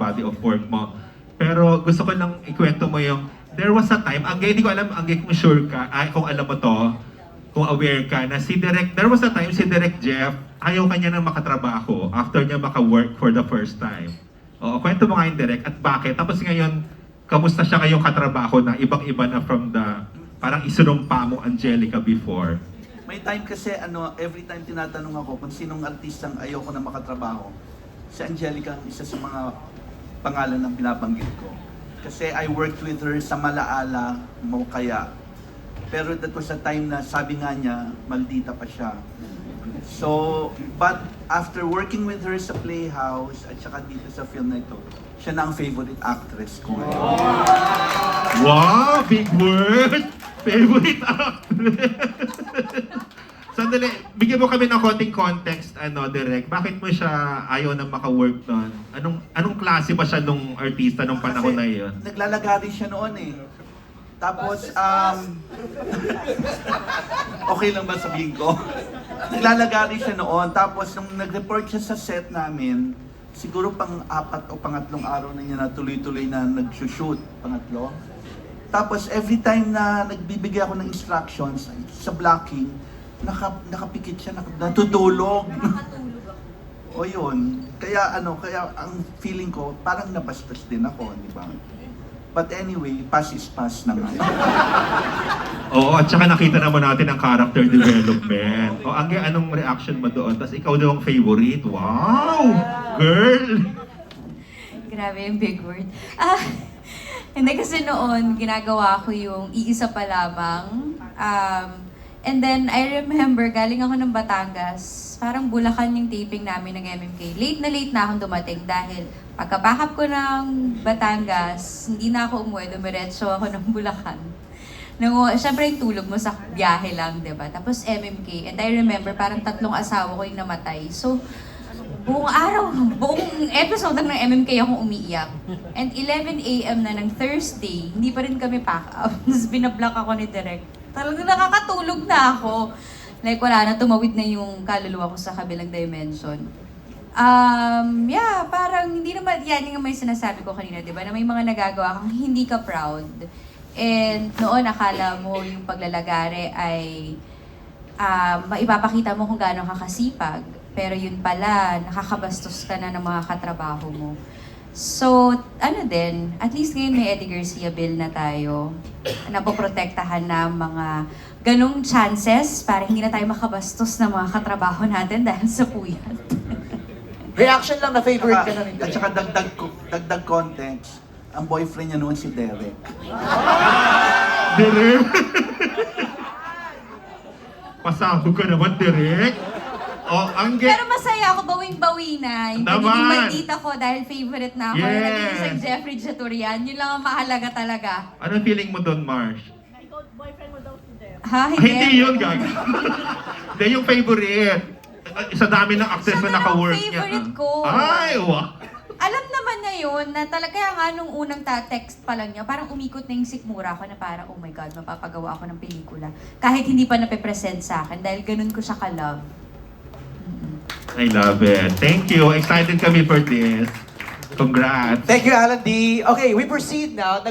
body of work mo. Pero gusto ko lang ikwento mo yung, there was a time, hindi ko alam, kung sure ka, kung alam mo to, kung aware ka, na there was a time si Direk Jeff, ayaw kanya nang makatrabaho after niya maka-work for the first time. Oo, kwento mo nga yung Direk at bakit. Tapos ngayon, kamusta siya ngayong katrabaho na ibang-iba na from the, parang isinumpa mo Angelica before? May time kasi, every time tinatanong ako kung sinong artistang ayoko na makatrabaho, si Angelica ang isa sa mga pangalan ng binabanggit ko. Kasi I worked with her sa Malaala, Mokaya. Pero that was a time na sabi nga niya, maldita pa siya. So, but after working with her sa Playhouse at saka dito sa film na ito, siya na ang favorite actress ko. Wow! Big word! Favorite actress! Sandali, bigyan mo kami ng konting context, Direk. Bakit mo siya ayaw na maka-work doon? Anong klase ba siya nung artista nung panahon na yun? Naglalagari siya noon eh. Tapos, okay lang ba sabihin ko? Naglalagari siya noon. Tapos, nung nag-report siya sa set namin, siguro pang-4 o pangatlong araw na niya na tuloy-tuloy na nag-shoot. Pangatlo. Tapos, every time na nagbibigay ako ng instructions sa blocking, nakapikit siya, natutulog. O yun. Kaya ang feeling ko, parang nabastos din ako, di ba? But anyway, pass is pass na nga. Oo, at saka nakita naman natin ang character development. O, anong reaction mo doon? Tapos ikaw daw ang favorite. Wow! Girl! Grabe yung big word. Hindi kasi noon, ginagawa ko yung iisa pa lamang. And then, I remember, galing ako ng Batangas, parang Bulacan yung taping namin ng MMK. Late na akong dumating dahil pagka-backup ko ng Batangas, hindi na ako umuwi, dumiretso ako ng Bulacan. Siyempre yung tulog mo sa biyahe lang, diba? Tapos MMK. And I remember, parang 3 asawa ko yung namatay. So, buong episode ng MMK akong umiiyak. And 11 a.m. na ng Thursday, hindi pa rin kami pack up. Tapos binablock ako ni Direk. Talagang nakakatulog na ako. Like, wala na, tumawid na yung kaluluwa ko sa kabilang dimension. Parang hindi naman, yan yung may sinasabi ko kanina, di ba? Na may mga nagagawa kang hindi ka proud. And noon, akala mo yung paglalagare ay maipapakita mo kung gaano ka kasipag. Pero yun pala, nakakabastos ka na ng mga katrabaho mo. So, at least ngayon may Eddie Garcia bill na tayo. Napoprotektahan na mga ganong chances para hindi na tayo makabastos ng mga katrabaho natin dahil sa puyat. Reaction lang na favorite ka na rin. At saka dagdag context, ang boyfriend niya noon si Derek. Direk! Pasabog ka naman, Direk! Pero masaya ako, bawing-bawi na. Yung Naman! pagiging maldita ko dahil favorite na ako. Yes! Naging isang Jeffrey Jaturian. Yun lang ang mahalaga talaga. Anong feeling mo doon, Marsh? Boyfriend mo daw si Jeff. Ha? Hindi yun, gag. Hindi yung favorite. Sa dami ng actors Siya na na naka-work ang niya. favorite ko. Ay, wow! Alam naman na yun, na talaga nga nung unang text pa lang niya, parang umikot na yung sikmura ko na parang, oh my God, mapapagawa ako ng pelikula. Kahit hindi pa nape-present sa akin, dahil ganun ko siya ka-love. I love it. Thank you. Excited kami for this. Congrats. Thank you, Alan D. Okay, we proceed now.